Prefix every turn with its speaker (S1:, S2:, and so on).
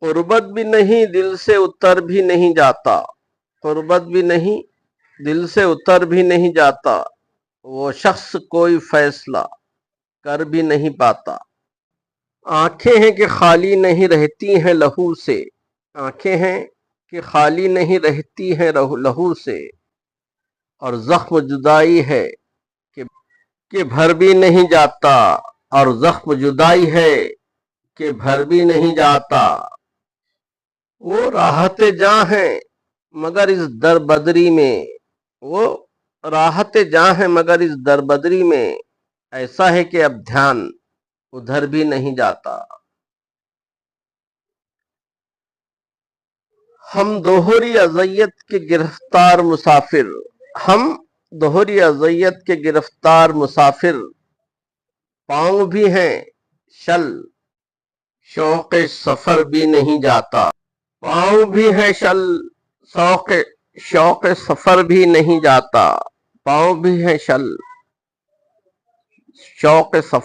S1: قربت بھی نہیں دل سے اتر بھی نہیں جاتا، قربت بھی نہیں دل سے اتر بھی نہیں جاتا، وہ شخص کوئی فیصلہ کر بھی نہیں پاتا۔ آنکھیں ہیں کہ خالی نہیں رہتی ہیں لہو سے، آنکھیں ہیں کہ خالی نہیں رہتی ہیں لہو سے، اور زخم جدائی ہے کہ بھر بھی نہیں جاتا، اور زخم جدائی ہے کہ بھر بھی نہیں جاتا۔ وہ راحت جاں ہے مگر اس در بدری میں، وہ راحت جاں ہے مگر اس در بدری میں، ایسا ہے کہ اب دھیان ادھر بھی نہیں جاتا۔ ہم دوہری اذیت کے گرفتار مسافر، ہم دوہری اذیت کے گرفتار مسافر، پاؤں بھی ہیں شل شوق سفر بھی نہیں جاتا، پاؤں بھی ہے شل شوق سفر بھی نہیں جاتا، پاؤں بھی ہے شل شوق سفر